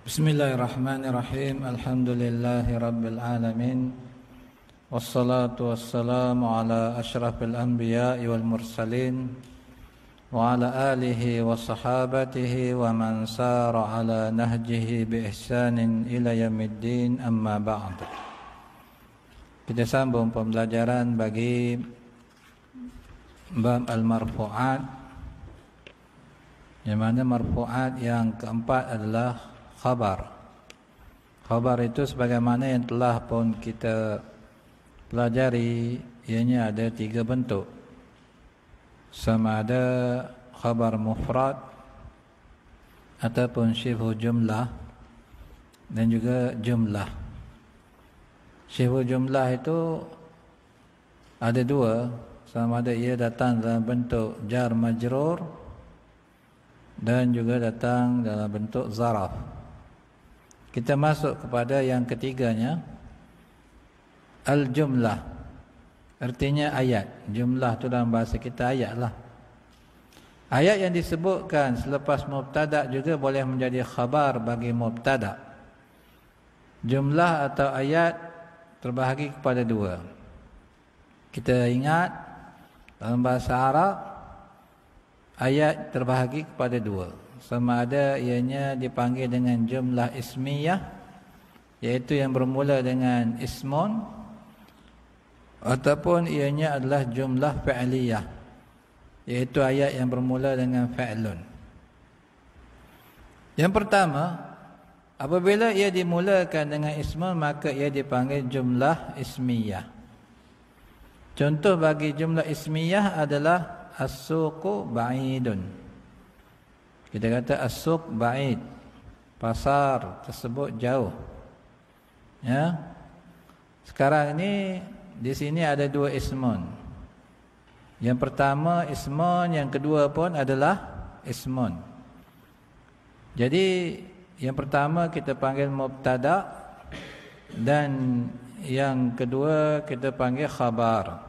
Bismillahirrahmanirrahim. Alhamdulillahi rabbil alamin. Wassalatu wassalamu ala asyrafil anbiya'i wal mursalin wa ala alihi wa sahabatihi wa man sara ala nahjihi bi ihsanin ila yaumiddin, amma ba'd. Kita sambung pembelajaran bagi bab al-marfu'at, yang mana marfu'at yang keempat adalah khabar. Khabar itu sebagaimana yang telah pun kita pelajari, ianya ada 3 bentuk. Sama ada khabar mufrad ataupun syibhu jumlah dan juga jumlah. Syibhu jumlah itu ada 2, sama ada ia datang dalam bentuk jar majrur dan juga datang dalam bentuk zaraf. Kita masuk kepada yang ketiganya, al-jumlah. Artinya ayat. Jumlah itu dalam bahasa kita ayat lah. Ayat yang disebutkan selepas mubtada juga boleh menjadi khabar bagi mubtada. Jumlah atau ayat terbahagi kepada 2. Kita ingat dalam bahasa Arab, ayat terbahagi kepada 2. Sama ada ianya dipanggil dengan jumlah ismiyah, iaitu yang bermula dengan ismun, ataupun ianya adalah jumlah fi'liyah, iaitu ayat yang bermula dengan fa'lun. Yang pertama, apabila ia dimulakan dengan ismun, maka ia dipanggil jumlah ismiyah. Contoh bagi jumlah ismiyah adalah as-suqu ba'idun. Kita kata as-suq ba'id, pasar tersebut jauh. Ya. Sekarang ini di sini ada 2 ismun. Yang pertama ismun, yang kedua pun adalah ismun. Jadi yang pertama kita panggil mubtada dan yang kedua kita panggil khabar.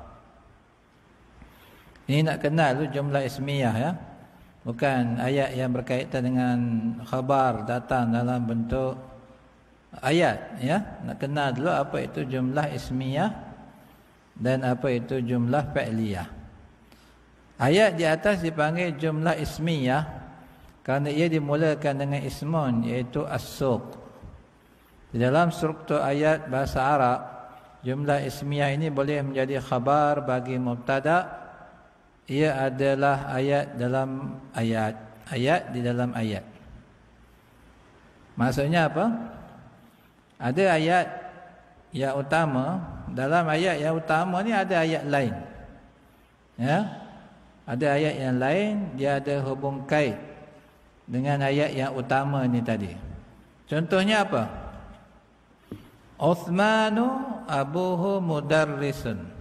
Ini nak kenal tu jumlah ismiyah, ya. Bukan ayat yang berkaitan dengan khabar datang dalam bentuk ayat, ya. Nak kenal dulu apa itu jumlah ismiyah dan apa itu jumlah fi'liyah. Ayat di atas dipanggil jumlah ismiyah kerana ia dimulakan dengan ismun, iaitu as-suq. Di dalam struktur ayat bahasa Arab, jumlah ismiyah ini boleh menjadi khabar bagi mubtada'. Ia adalah ayat dalam ayat, ayat di dalam ayat. Maksudnya apa? Ada ayat yang utama, dalam ayat yang utama ni ada ayat lain. Ya. Ada ayat yang lain, dia ada hubung kait dengan ayat yang utama ni tadi. Contohnya apa? Uthmanu abuhu mudarrisun.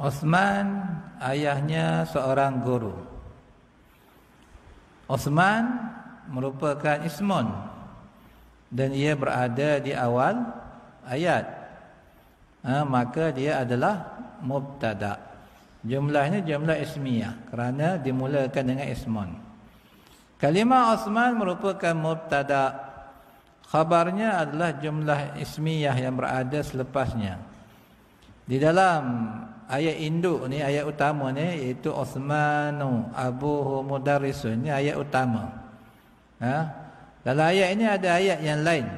Uthman ayahnya seorang guru. Uthman merupakan ismun dan ia berada di awal ayat. Maka dia adalah mubtada. Jumlahnya jumlah ismiyah kerana dimulakan dengan ismun. Kalimah Uthman merupakan mubtada. Khabarnya adalah jumlah ismiyah yang berada selepasnya. Di dalam ayat induk ni, ayat utama ni, iaitu Uthmanu abuhu mudarrisun, ni ayat utama. Dalam ayat ini ada ayat yang lain,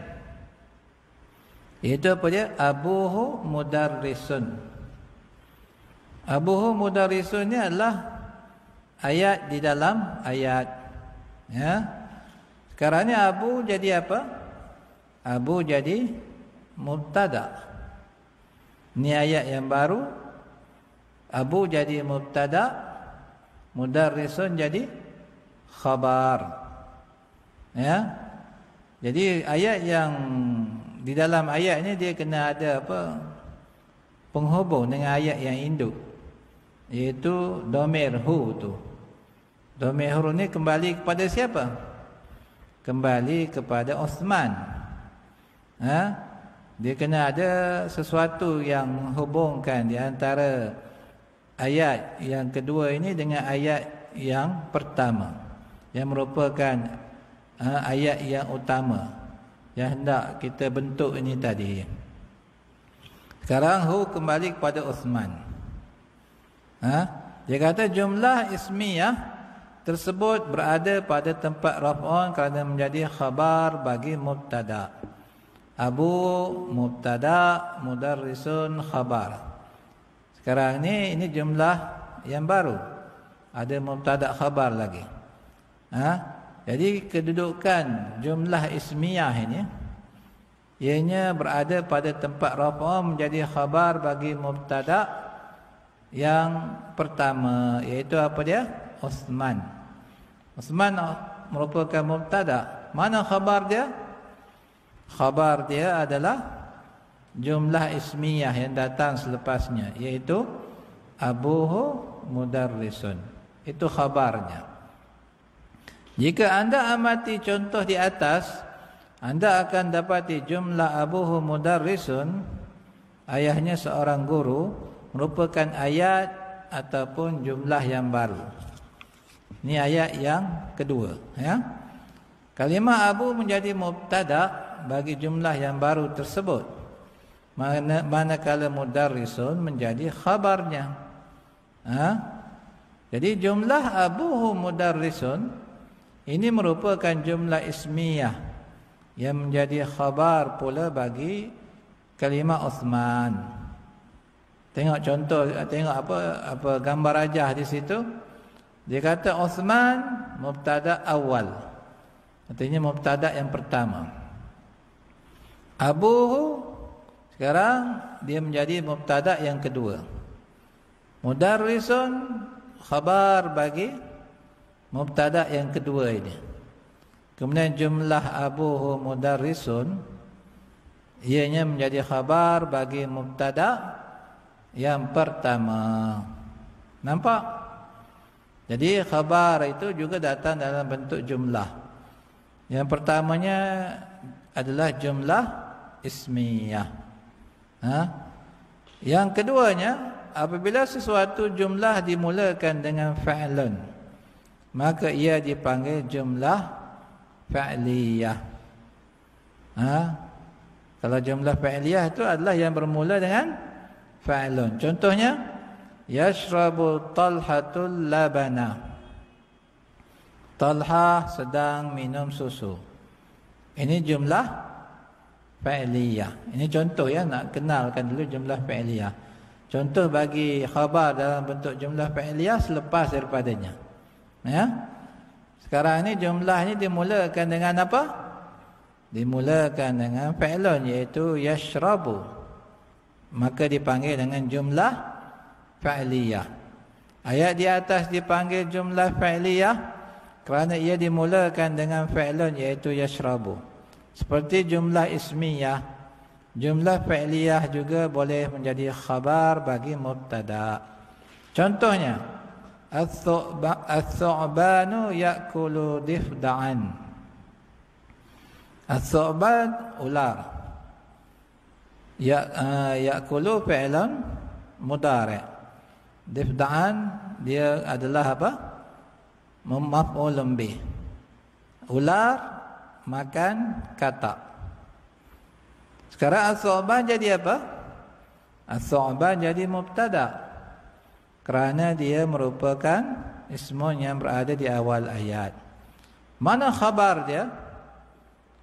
iaitu apa dia? Abuhu mudarrisun. Abuhu mudarrisun ni adalah ayat di dalam ayat. Ya. Sekarang ni abu jadi apa? Abu jadi mubtada. Ni ayat yang baru. Abu jadi mubtada, mudarrisun jadi khabar. Ya. Jadi ayat yang di dalam ayat ni dia kena ada apa? Penghubung dengan ayat yang induk, iaitu dhamir hu tu. Dhamir hu ni kembali kepada siapa? Kembali kepada Uthman. Dia kena ada sesuatu yang hubungkan di antara ayat yang kedua ini dengan ayat yang pertama, yang merupakan ayat yang utama yang hendak kita bentuk ini tadi. Sekarang hu kembali kepada Uthman. Dia kata jumlah ismiyah tersebut berada pada tempat raf'un kerana menjadi khabar bagi mubtada. Abu mubtada, mudarrisun khabar. Sekarang ini jumlah yang baru. Ada mubtada khabar lagi. Jadi kedudukan jumlah ismiyah ini ianya berada pada tempat raf'un menjadi khabar bagi mubtada yang pertama, iaitu apa dia? Uthman. Uthman merupakan mubtada. Mana khabar dia? Khabar dia adalah jumlah ismiyah yang datang selepasnya, iaitu abuhu mudarrisun. Itu khabarnya. Jika anda amati contoh di atas, anda akan dapati jumlah abuhu mudarrisun, ayahnya seorang guru, merupakan ayat ataupun jumlah yang baru. Ini ayat yang kedua. Kalimah abu menjadi mubtada bagi jumlah yang baru tersebut, manakala mudarrisun menjadi khabarnya. Jadi jumlah abuhu mudarrisun ini merupakan jumlah ismiyah yang menjadi khabar pula bagi kalimah Uthman. Tengok contoh, tengok apa gambar rajah di situ. Dia kata Uthman mubtada awal. Artinya mubtada yang pertama. Abuhu sekarang dia menjadi mubtada yang kedua. Mudarrisun khabar bagi mubtada yang kedua ini. Kemudian jumlah abuhu mudarrisun ianya menjadi khabar bagi mubtada yang pertama. Nampak? Jadi khabar itu juga datang dalam bentuk jumlah. Yang pertamanya adalah jumlah ismiyah. Yang keduanya, apabila sesuatu jumlah dimulakan dengan fa'lun, maka ia dipanggil jumlah fa'liyah. Kalau jumlah fa'liyah itu adalah yang bermula dengan fa'lun. Contohnya, yashrabu talhatul labana. Talha sedang minum susu. Ini jumlah fa'liyah. Ini contoh ya, nak kenalkan dulu jumlah fa'liyah. Contoh bagi khabar dalam bentuk jumlah fa'liyah selepas daripadanya. Sekarang ini jumlah ini dimulakan dengan apa? Dimulakan dengan fa'lun, iaitu yashrabu. Maka dipanggil dengan jumlah fa'liyah. Ayat di atas dipanggil jumlah fa'liyah kerana ia dimulakan dengan fa'lun, iaitu yashrabu. Seperti jumlah ismiyah, jumlah fa'liyah juga boleh menjadi khabar bagi mubtada. Contohnya, As-thu'banu ya'kulu difda'an. As-thu'ban ular. Ya'kulu fi'lan mudhari'. Difda'an dia adalah apa? Maf'ulun bih. Ular makan katak. Sekarang as-thu'ban jadi apa? As-thu'ban jadi mubtada. Kerana dia merupakan ismun yang berada di awal ayat. Mana khabar dia?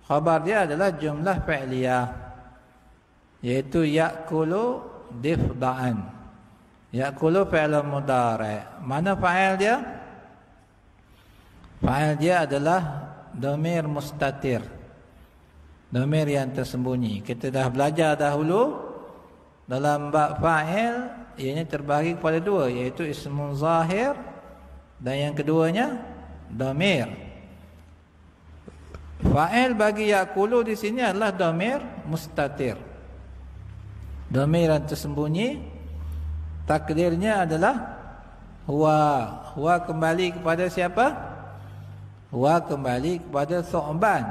Khabar dia adalah jumlah fa'liyah, iaitu ya'kulu difda'an. Ya'kulu fi'lun mudhari'. Mana fa'il dia? Fa'il dia adalah dhamir mustatir, dhamir yang tersembunyi. Kita dah belajar dahulu dalam bab fa'il, ianya terbahagi kepada dua, iaitu ismun zahir dan yang keduanya dhamir. Fa'il bagi ya'kulu di sini adalah dhamir mustatir, dhamir yang tersembunyi. Takdirnya adalah huwa. Huwa kembali kepada siapa? Huwa kembali kepada thu'ban.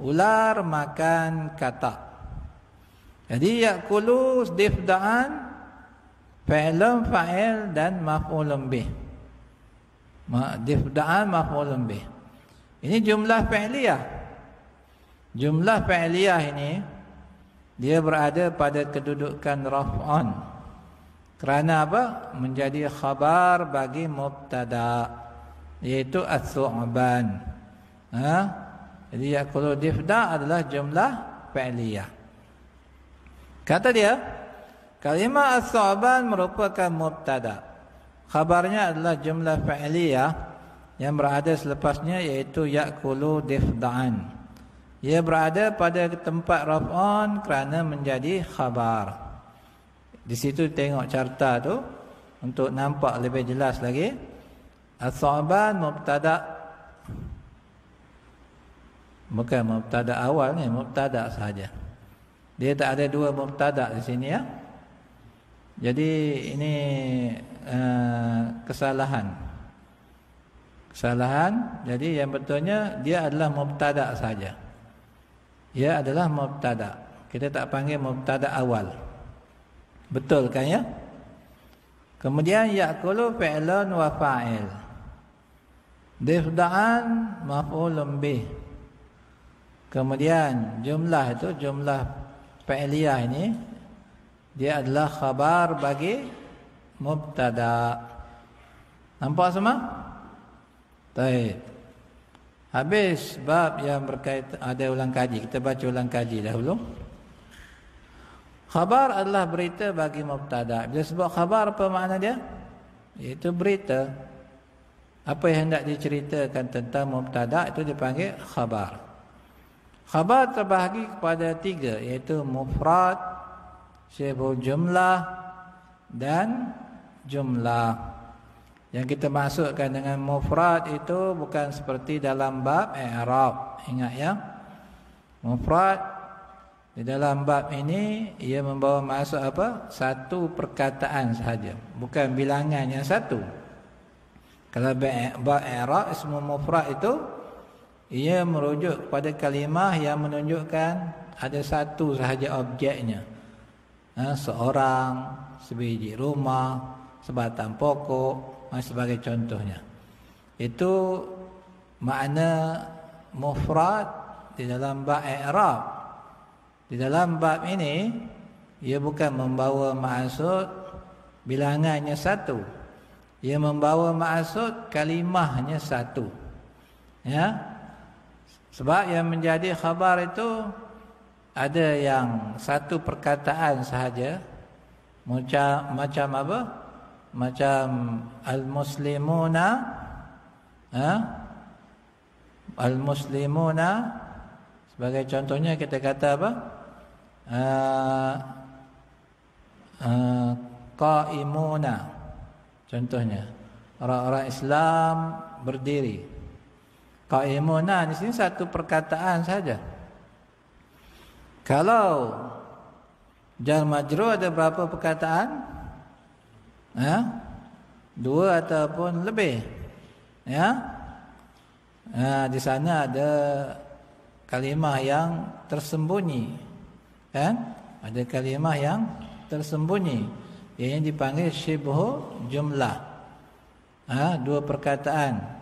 Ular makan katak. Jadi ya'kulu difda'an fi'lun fa'il dan maf'ulun bih. Difda'an maf'ulun bih. Ini jumlah fi'liyah. Jumlah fi'liyah ini dia berada pada kedudukan raf'an. Kerana apa? Menjadi khabar bagi mubtada, iaitu as-su'ban. Jadi ya'kulu difda adalah jumlah fi'liyah. Kata dia, kalimah as-su'ban merupakan mubtada. Khabarnya adalah jumlah fi'liyah yang berada selepasnya, iaitu ya'kulu difda'an. Ia berada pada tempat raf'an kerana menjadi khabar. Di situ tengok carta tu untuk nampak lebih jelas lagi. As-su'ban mubtada, bukan mubtada awal ni, mubtada sahaja. Dia tak ada dua mubtada di sini ya. Jadi ini kesalahan. Jadi yang betulnya dia adalah mubtada saja. Ia adalah mubtada. Kita tak panggil mubtada awal. Betul kan ya? Kemudian ya'kulu fi'lun wa fa'il. Difda'an maf'ulun bih. Kemudian jumlah itu, jumlah fi'liyah ini, dia adalah khabar bagi mubtada. Nampak semua? Baik. Habis bab yang berkaitan, ada ulang kaji. Kita baca ulang kaji dahulu. Khabar adalah berita bagi mubtada. Bila sebut khabar, apa makna dia? Iaitu berita. Apa yang hendak diceritakan tentang mubtada itu dipanggil khabar. Khabar terbahagi kepada tiga, iaitu mufrad, syibhul jumlah dan jumlah. Yang kita masukkan dengan mufrad itu bukan seperti dalam bab i'rab. Ingat ya, mufrad di dalam bab ini ia membawa maksud apa? Satu perkataan sahaja, bukan bilangan yang satu. Kalau bab i'rab ismu mufrad itu ia merujuk kepada kalimah yang menunjukkan ada satu sahaja objeknya. Seorang, sebiji rumah, sebatang pokok, sebagai contohnya. Itu makna mufrad di dalam bab i'rab. Di dalam bab ini ia bukan membawa maksud bilangannya satu. Ia membawa maksud kalimahnya satu. Ya. Sebab yang menjadi khabar itu ada yang satu perkataan sahaja. Macam apa? Macam al-muslimuna, al-muslimuna, sebagai contohnya kita kata apa? Qaimuna, contohnya orang-orang Islam berdiri. Qaimuna di sini satu perkataan saja. Kalau jar majrur ada berapa perkataan? Dua ataupun lebih. Ya. Di sana ada kalimah yang tersembunyi. Kan? Ada kalimah yang tersembunyi yang dipanggil syibhu jumlah. Dua perkataan.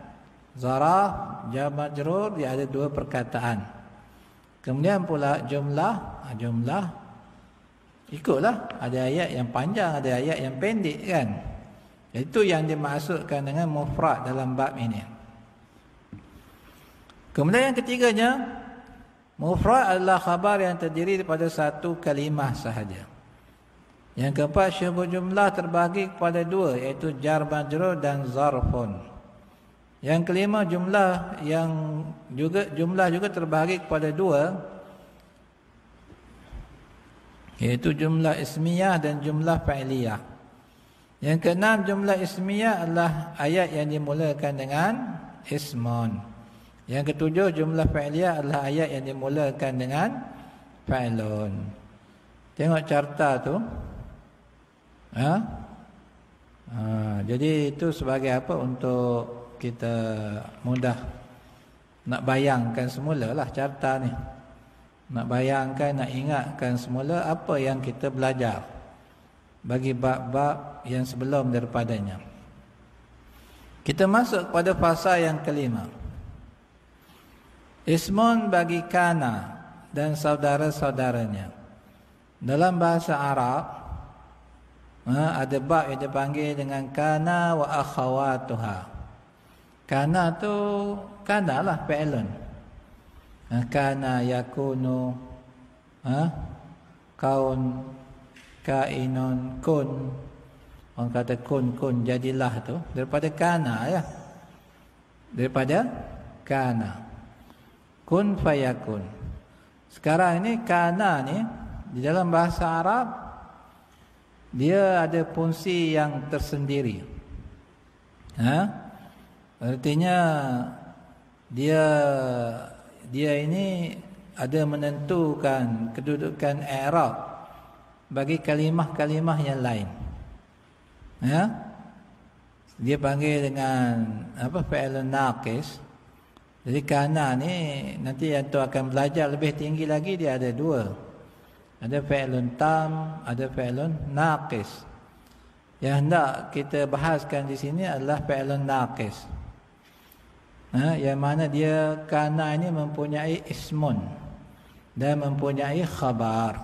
Zaraf, jar majrur, dia ada dua perkataan. Kemudian pula jumlah, jumlah ikutlah, ada ayat yang panjang, ada ayat yang pendek kan. Itu yang dimaksudkan dengan mufrad dalam bab ini. Kemudian yang ketiganya, mufrad adalah khabar yang terdiri daripada satu kalimah sahaja. Yang keempat, syibhu jumlah terbahagi kepada dua, iaitu jar majrur dan zarfun. Yang kelima, jumlah juga terbahagi kepada dua, iaitu jumlah ismiyah dan jumlah fa'iliyah. Yang keenam, jumlah ismiyah adalah ayat yang dimulakan dengan ismun. Yang ketujuh, jumlah fa'iliyah adalah ayat yang dimulakan dengan fa'ilun. Tengok carta tu. Jadi itu sebagai apa? Untuk kita mudah nak bayangkan semula lah carta ni. Nak bayangkan, nak ingatkan semula apa yang kita belajar bagi bab-bab yang sebelum daripadanya. Kita masuk pada fasa yang kelima. Ismun bagi kana dan saudara-saudaranya. Dalam bahasa Arab ada bab yang dipanggil dengan kana wa akhawatuha. Kana tu kana lah fi'lun. Kana yakunu kaun kainun kun. Orang kata kun jadilah tu daripada kana ya. Daripada kana. Kun fayakun. Sekarang ini kana ni di dalam bahasa Arab dia ada fungsi yang tersendiri. Artinya dia ini ada menentukan kedudukan i'rab bagi kalimah-kalimah yang lain. Dia panggil dengan fi'lun naqis. Jadi kana ni nanti yang tu akan belajar lebih tinggi lagi, dia ada dua. Ada fi'lun tam, ada fi'lun naqis. Yang hendak kita bahaskan di sini adalah fi'lun naqis. Yang mana dia kana ini mempunyai ismun dan mempunyai khabar.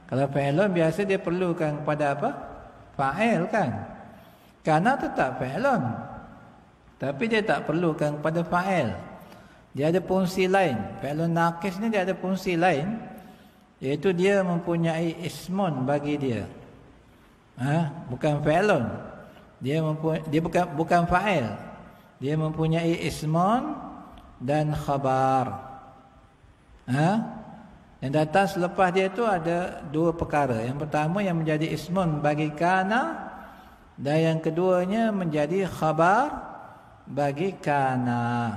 Kalau fi'lun biasa dia perlukan kepada apa? Fa'il kan? Kana tetap fi'lun, tapi dia tak perlukan kepada fa'il. Dia ada fungsi lain. Fi'lun naqis ni dia ada fungsi lain, iaitu dia mempunyai ismun bagi dia. Bukan fi'lun. Dia bukan fa'il. Dia mempunyai ismun dan khabar. Yang datang selepas dia tu ada dua perkara. Yang pertama yang menjadi ismun bagi kana, dan yang keduanya menjadi khabar bagi kana.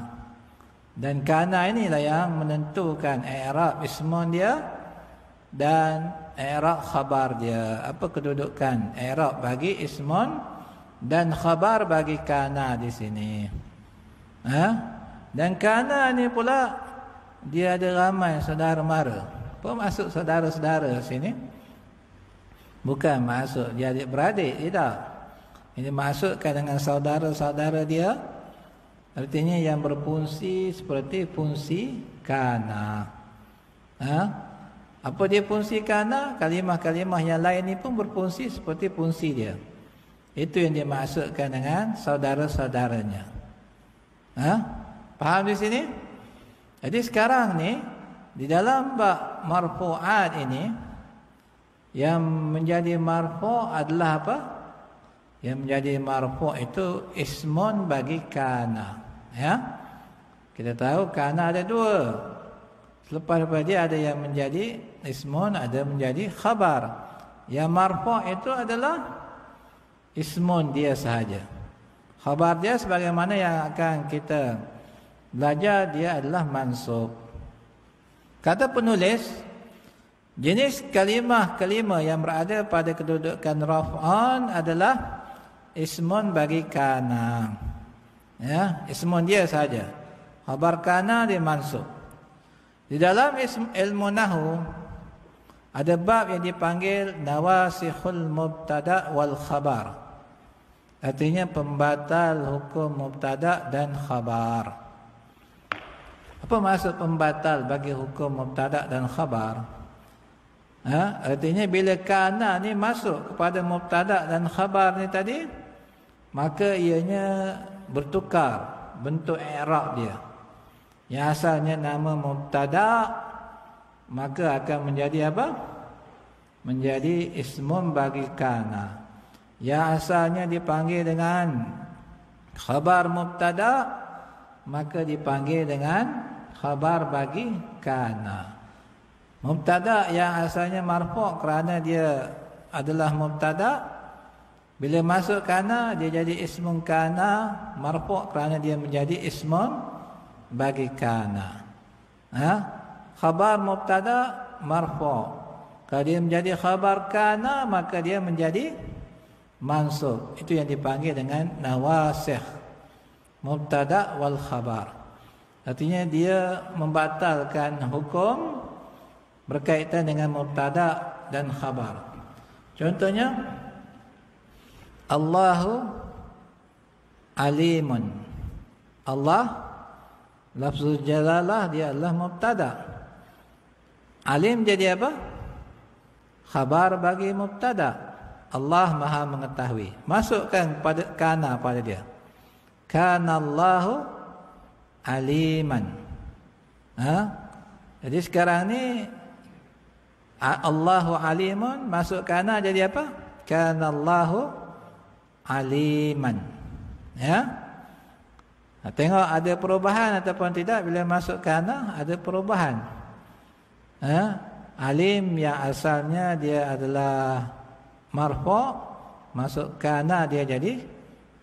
Dan kana inilah yang menentukan i'rab ismun dia dan i'rab khabar dia. Apa kedudukan i'rab bagi ismun dan khabar bagi kana di sini? Dan kana ni pula dia ada ramai saudara mara. Apa maksud saudara-saudara sini? Bukan maksud dia adik-beradik, tidak. Ini maksudkan dengan saudara-saudara dia, artinya yang berfungsi seperti fungsi kana. Apa dia fungsi kana? Kalimah-kalimah yang lain ni pun berfungsi seperti fungsi dia. Itu yang dimaksudkan dengan saudara-saudaranya. Faham di sini? Jadi sekarang ni di dalam bab marfu'at ini, yang menjadi marfu' adalah apa? Yang menjadi marfu' itu ismun bagi kana. Kita tahu kana ada dua. Selepas daripada dia ada yang menjadi ismun, ada menjadi khabar. Yang marfu' itu adalah ismun dia sahaja. Khabar dia sebagaimana yang akan kita belajar, dia adalah mansub. Kata penulis, jenis kalimah-kalimah yang berada pada kedudukan raf'an adalah ismun bagi kana. Ismun dia saja. Khabar kana dia mansub. Di dalam ilmu nahwu ada bab yang dipanggil nawasikhul mubtada' wal khabar. Artinya pembatal hukum mubtada' dan khabar. Apa maksud pembatal bagi hukum mubtada' dan khabar? Artinya bila kana ni masuk kepada mubtada' dan khabar ni tadi, maka ianya bertukar bentuk i'rab dia. Yang asalnya nama mubtada', maka akan menjadi apa? Menjadi ismun bagi kana. Yang asalnya dipanggil dengan khabar mubtada', maka dipanggil dengan khabar bagi kana. Mubtada' yang asalnya marfu' kerana dia adalah mubtada', bila masuk kana dia jadi ismun kana, marfu' kerana dia menjadi ismun bagi kana. Khabar mubtada' marfu'. Kalau dia menjadi khabar kana, maka dia menjadi mansub. Itu yang dipanggil dengan nawasikh mubtada' wal khabar. Artinya dia membatalkan hukum berkaitan dengan mubtada' dan khabar. Contohnya, Allahu alimun. Allah Lafzul jalalah dia adalah mubtada. Alim jadi apa? Khabar bagi mubtada. Allah Maha mengetahui. Masukkan pada kana pada dia. Kana Allahu aliman. Jadi sekarang ni Allahu alimun masuk kana jadi apa? Kana Allahu aliman. Ya. Tengok ada perubahan ataupun tidak bila masuk kana, ada perubahan. Alim yang asalnya dia adalah marfu', masuk kana dia jadi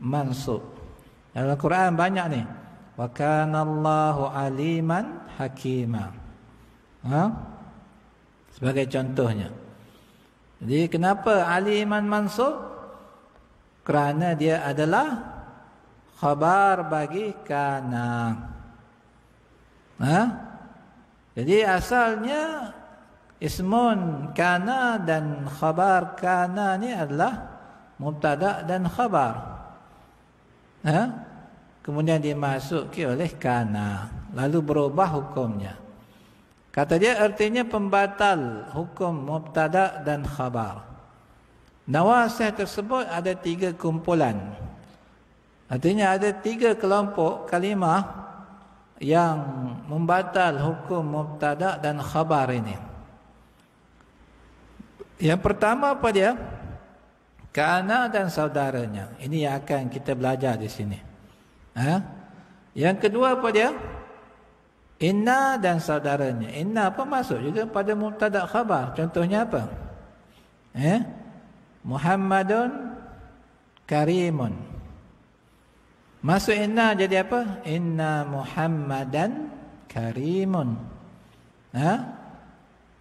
mansub. Dalam Quran banyak ni. Wa kana Allahu aliman hakima. Sebagai contohnya. Jadi kenapa aliman mansub? Kerana dia adalah khabar bagi kana. Jadi asalnya ismun kana dan khabar kana ni adalah mubtada dan khabar. Kemudian dimasuki oleh kana, lalu berubah hukumnya. Kata dia artinya pembatal hukum mubtada dan khabar. Nawasih tersebut ada 3 kumpulan. Artinya ada 3 kelompok kalimah yang membatal hukum mubtada dan khabar ini. Yang pertama apa dia? Kana dan saudaranya. Ini yang akan kita belajar di sini. Yang kedua apa dia? Inna dan saudaranya. Inna apa masuk juga pada mubtada khabar. Contohnya apa? Muhammadun karimun. Masuk inna jadi apa? Inna Muhammadan karimun.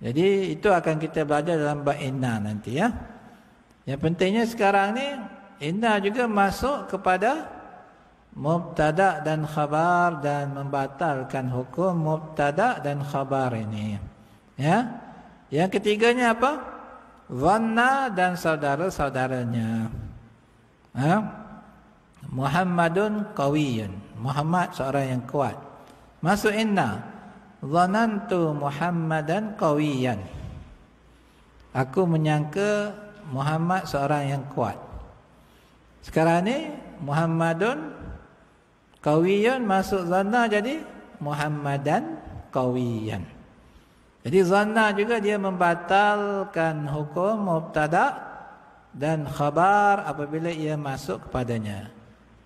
Jadi itu akan kita belajar dalam bab inna nanti ya. Yang pentingnya sekarang ni inna juga masuk kepada mubtada dan khabar dan membatalkan hukum mubtada dan khabar ini. Ya. Yang ketiganya apa? Dhanna dan saudara-saudaranya. Muhammadun qawiyyun. Muhammad seorang yang kuat. Masuk inna. Dhanantu Muhammadan qawiyyan. Aku menyangka Muhammad seorang yang kuat. Sekarang ni Muhammadun qawiyyun masuk dhanna jadi Muhammadan qawiyyan. Jadi dhanna juga dia membatalkan hukum mubtada dan khabar apabila ia masuk kepadanya.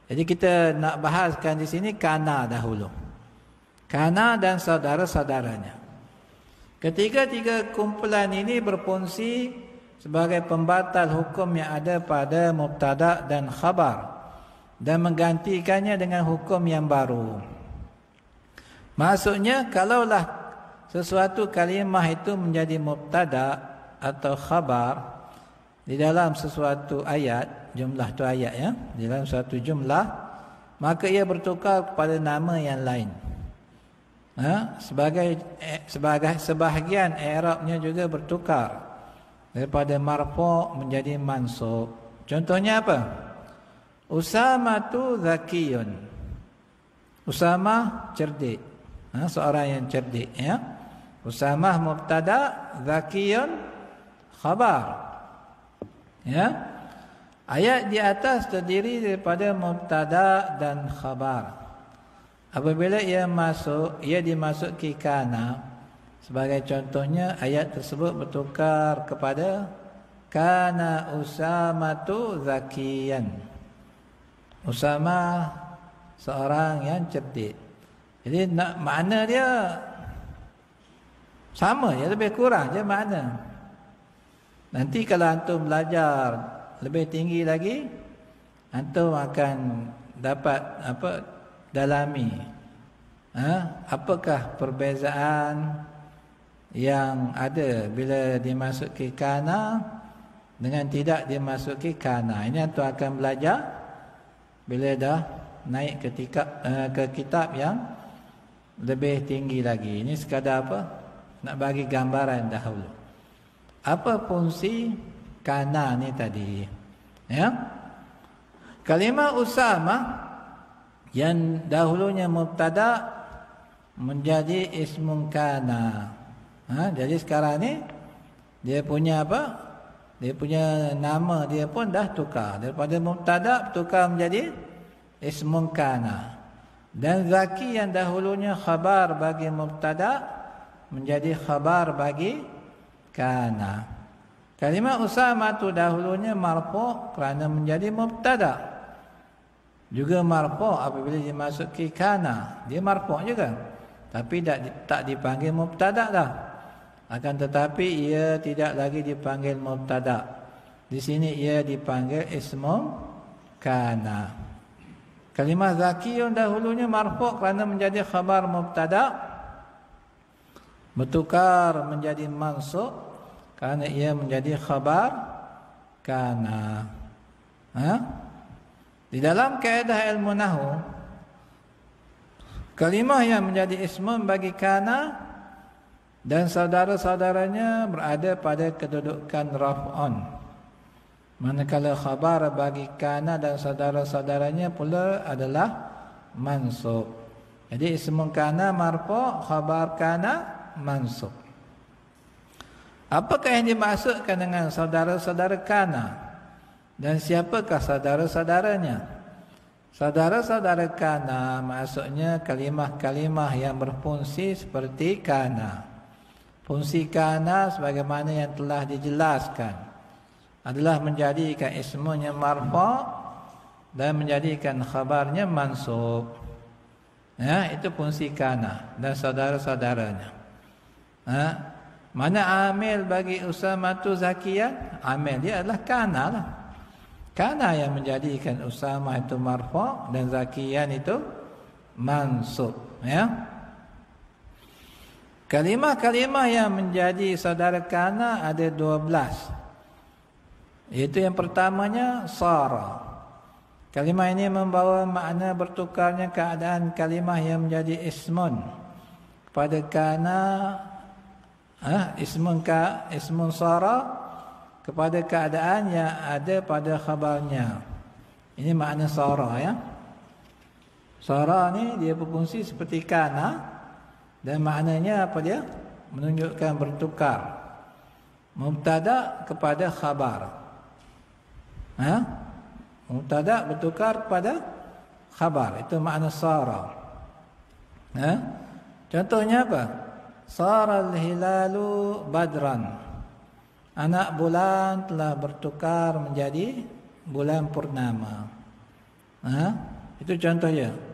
Jadi kita nak bahaskan di sini kana dahulu. Kana dan saudara-saudaranya. Ketiga-tiga kumpulan ini berfungsi sebagai pembatal hukum yang ada pada mubtada dan khabar dan menggantikannya dengan hukum yang baru. Maksudnya kalaulah sesuatu kalimah itu menjadi mubtada atau khabar di dalam sesuatu ayat, jumlah tu ayat ya, di dalam suatu jumlah, maka ia bertukar kepada nama yang lain. Sebahagian i'rabnya juga bertukar daripada marfu' menjadi mansub. Contohnya apa? Usamatu zakiyun. Usamah cerdik. Seorang yang cerdik ya. Usamah mubtada, zakiyun khabar. Ya. Ayat di atas terdiri daripada mubtada dan khabar. Apabila ia dimasuki kana, sebagai contohnya ayat tersebut bertukar kepada kana Usamatu zakiyan. Usama seorang yang cerdik. Jadi makna dia sama ya, lebih kurang je makna. Nanti kalau antum belajar lebih tinggi lagi, antum akan dapat dalami apakah perbezaan yang ada bila dimasuki kana dengan tidak dimasuki kana. Ini antum akan belajar bila dah naik ke kitab yang lebih tinggi lagi. Ini sekadar apa? Nak bagi gambaran dahulu. Apa fungsi kana ni tadi? Ya. Kalimah Usama yang dahulunya mubtada menjadi ismun kana. Jadi sekarang ni dia punya apa? Dia punya nama dia pun dah tukar. Daripada mubtada tukar menjadi ismun kana. Dan zaki yang dahulunya khabar bagi mubtada menjadi khabar bagi kana. Kalimah Usama tu dahulunya marfu' kerana menjadi mubtada. Juga marfu' apabila dimasuki kana, dia marfu' juga. Tapi tak dipanggil mubtada dah. Akan tetapi ia tidak lagi dipanggil mubtada. Di sini ia dipanggil ismun kana. Kalimah zakiyun dahulunya marfu' kerana menjadi khabar mubtada, bertukar menjadi mansub kerana ia menjadi khabar kana. Di dalam kaedah ilmu nahwu, kalimah yang menjadi ismun bagi kana dan saudara-saudaranya berada pada kedudukan raf'un. Manakala khabar bagi kana dan saudara-saudaranya pula adalah mansub. Jadi ismun kana marfu', khabar kana mansub. Apakah yang dimaksudkan dengan saudara-saudara kana? Dan siapakah saudara-saudaranya? Saudara-saudara kana maksudnya kalimah-kalimah yang berfungsi seperti kana. Fungsi kana sebagaimana yang telah dijelaskan adalah menjadikan ismunya marfu' dan menjadikan khabarnya mansub. Itu fungsi kana dan saudara-saudaranya. Mana amil bagi Usamatu Zakiyah? Amil dia adalah kana lah. Kana yang menjadikan Usamah itu marfu' dan Zakiyan itu mansub. Kalimah-kalimah yang menjadi saudara kana ada 12. Iaitu yang pertamanya sara. Kalimah ini membawa makna bertukarnya keadaan kalimah yang menjadi ismun kepada kana, ismun sara kepada keadaan yang ada pada khabarnya. Ini makna sara ya. Sara ni dia berfungsi seperti kana. Dan maknanya apa dia? Menunjukkan bertukar mubtada kepada khabar. Mubtada bertukar kepada khabar. Itu makna sara. Contohnya apa? Saral hilalu badran. Anak bulan telah bertukar menjadi bulan purnama. Itu contohnya.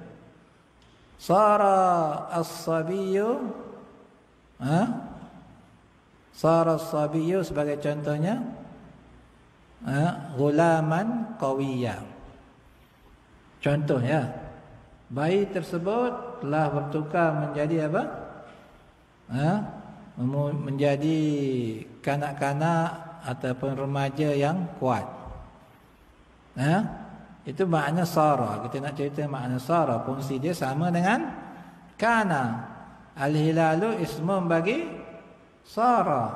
Sara as-sabiyyu, sara as-sabiyyu sebagai contohnya, ghulaman qawiyya. Contoh ya, bayi tersebut telah bertukar menjadi apa? Menjadi kanak-kanak ataupun remaja yang kuat. Itu makna sara. Kita nak cerita makna sara, fungsi dia sama dengan kana. Al-hilalu ismun bagi sara,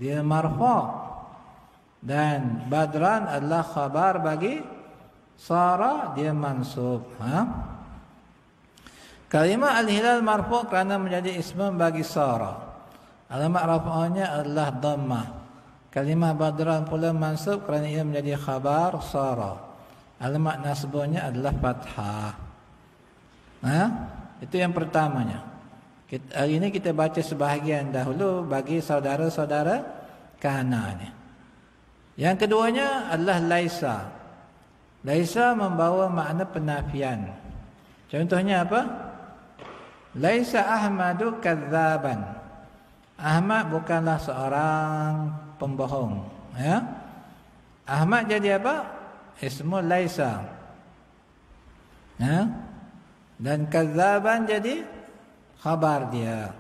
dia marfu', dan badran adalah khabar bagi sara, dia mansub. Kalimah al-hilal marfu' kerana menjadi ismun bagi sara. Alamat raf'annya adalah dhammah. Kalimah badran pula mansub kerana ia menjadi khabar sara. Alamat nasbahnya adalah fathah. Itu yang pertamanya. Hari ini kita baca sebahagian dahulu bagi saudara-saudara kana ni. Yang keduanya adalah laisa. Laisa membawa makna penafian. Contohnya apa? Laisa Ahmadu kadzaban. Ahmad bukanlah seorang pembohong. Ahmad jadi apa? Ismul laisa. Dan kadzaban jadi khabar dia.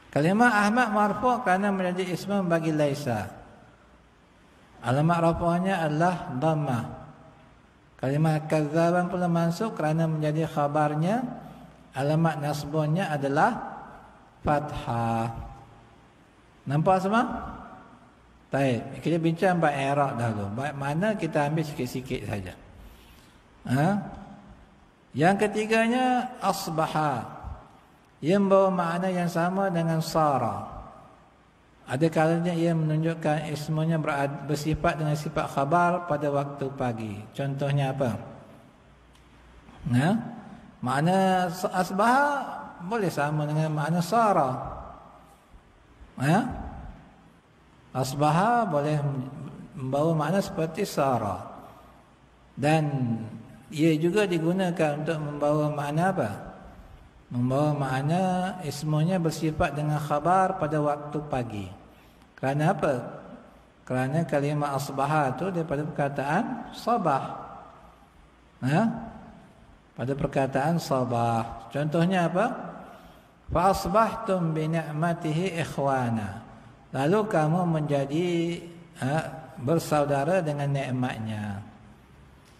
Kalimah Ahmad marfu' kerana menjadi ismun bagi laisa. Alamat raf'ahnya adalah dhammah. Kalimah kadzaban pula mansub kerana menjadi khabarnya. Alamat nasbahnya adalah fathah. Nampak semua? Baik, kita bincang bab i'rab dahulu. Bab mana kita ambil sikit-sikit saja. Yang ketiganya asbaha. Ia membawa makna yang sama dengan sara. Ada kalanya ia menunjukkan ismunya bersifat dengan sifat khabar pada waktu pagi. Contohnya apa? Makna asbaha boleh sama dengan makna sara. Asbaha boleh membawa makna seperti sara. Dan ia juga digunakan untuk membawa makna apa? Membawa makna ismunya bersifat dengan khabar pada waktu pagi. Kerana apa? Kerana kalimah asbaha itu daripada perkataan sabah. Pada perkataan sabah. Contohnya apa? Fa asbahtum bi ni'matihi ikhwana. Lalu kamu menjadi bersaudara dengan nikmatnya.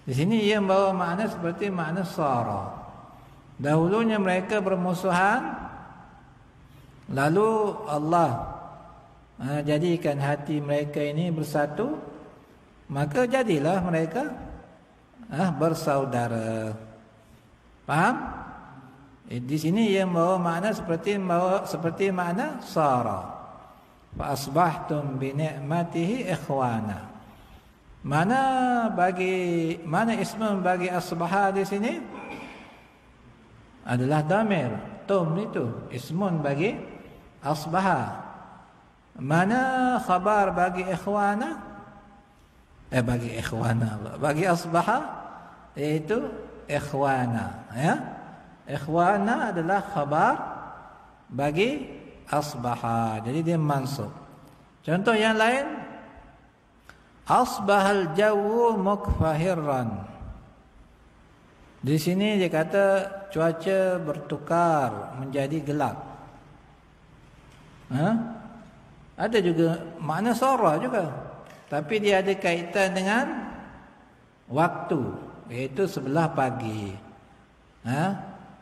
Di sini ia membawa makna seperti makna sara. Dahulunya mereka bermusuhan, lalu Allah jadikan hati mereka ini bersatu, maka jadilah mereka bersaudara. Faham? Di sini ia membawa makna seperti makna sara. Fa asbahtum bi ni'matihi ikhwana. Mana ismun bagi asbaha di sini adalah damir. Tum itu ismun bagi asbaha. Mana khabar bagi ikhwana? Bagi asbaha iaitu ikhwana, Ikhwana adalah khabar bagi asbaha. Jadi dia mansub. Contoh yang lain, asbahal jawu mukfahiran. Di sini dia kata cuaca bertukar menjadi gelap. Ada juga makna sara juga, tapi dia ada kaitan dengan waktu, iaitu sebelah pagi.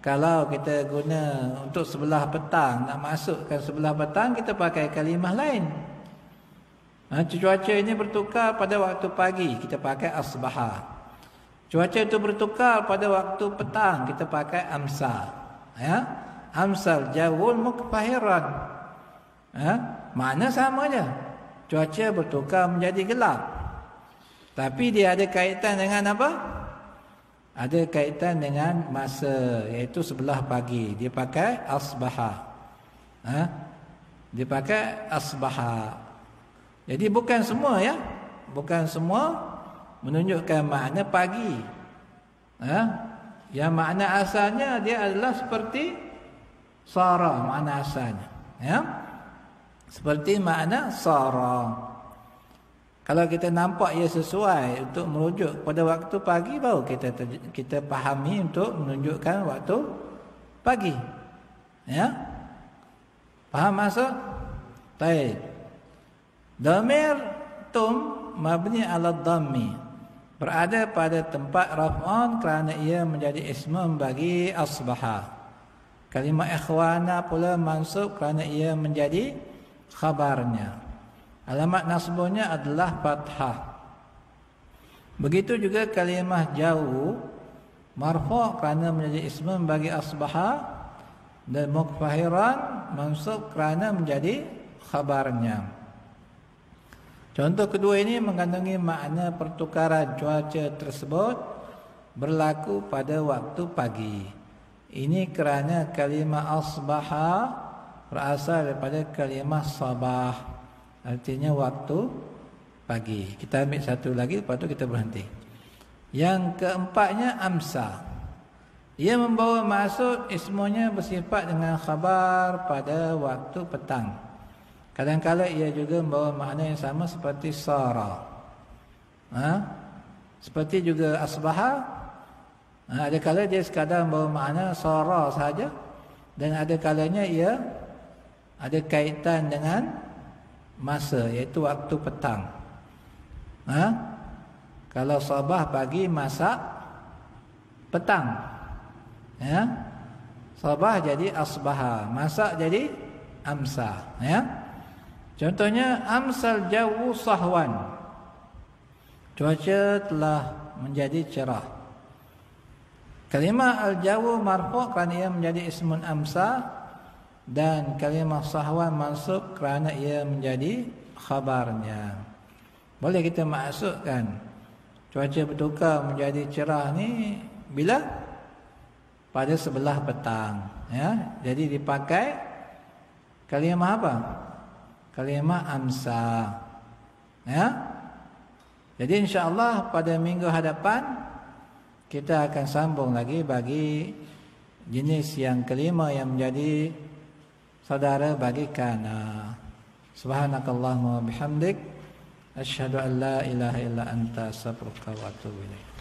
Kalau kita guna untuk sebelah petang, nak masukkan sebelah petang, kita pakai kalimah lain. Cuaca ini bertukar pada waktu pagi, kita pakai asbaha. Cuaca itu bertukar pada waktu petang, kita pakai amsa. Amsal jawul mukfahiran. Makna sama je. Cuaca bertukar menjadi gelap. Tapi dia ada kaitan dengan apa? Ada kaitan dengan masa, iaitu sebelah pagi. Dia pakai asbaha. Dia pakai asbaha. Jadi bukan semua bukan semua menunjukkan makna pagi. Yang makna asalnya dia adalah seperti sara, makna asalnya. Seperti makna sara. Kalau kita nampak ia sesuai untuk merujuk pada waktu pagi, baru kita fahami untuk menunjukkan waktu pagi. Faham maksud? Baik. Dhamir tum mabni ala dhammi, berada pada tempat raf'an kerana ia menjadi ismun bagi asbaha. Kalimah ikhwana pula mansub kerana ia menjadi khabarnya. Alamat nasbunya adalah fathah. Begitu juga kalimah jauh marfu' kerana menjadi ismun bagi asbaha, dan mukfahiran mansub kerana menjadi khabarnya. Contoh kedua ini mengandungi makna pertukaran cuaca tersebut berlaku pada waktu pagi. Ini kerana kalimah asbaha berasal daripada kalimah sabah, artinya waktu pagi. Kita ambil satu lagi, lepas tu kita berhenti. Yang keempatnya amsa. Ia membawa maksud ismunya bersifat dengan khabar pada waktu petang. Kadang-kadang ia juga membawa makna yang sama seperti sara. Seperti juga asbaha. Ada kala dia sekadar membawa makna sara sahaja, dan ada kalanya ia ada kaitan dengan masa, iaitu waktu petang. Kalau sabah pagi, masak petang. Sabah jadi asbaha, masak jadi amsa. Contohnya amsal jawu sahwan. Cuaca telah menjadi cerah. Kalimah al-jawu marfu' kerana ia menjadi ismun amsa, dan kalimah sahwan mansub kerana ia menjadi khabarnya. Boleh kita maksudkan cuaca bertukar menjadi cerah ni bila? Pada sebelah petang, ya. Jadi dipakai kalimah apa? Kalimah amsa. Ya. Jadi insya-Allah pada minggu hadapan kita akan sambung lagi bagi jenis yang kelima yang menjadi saudara bagi kana. Subhanakallahumma bihamdik asyhadu an la ilaha illa anta astaghfiruka wa atubu ilaik.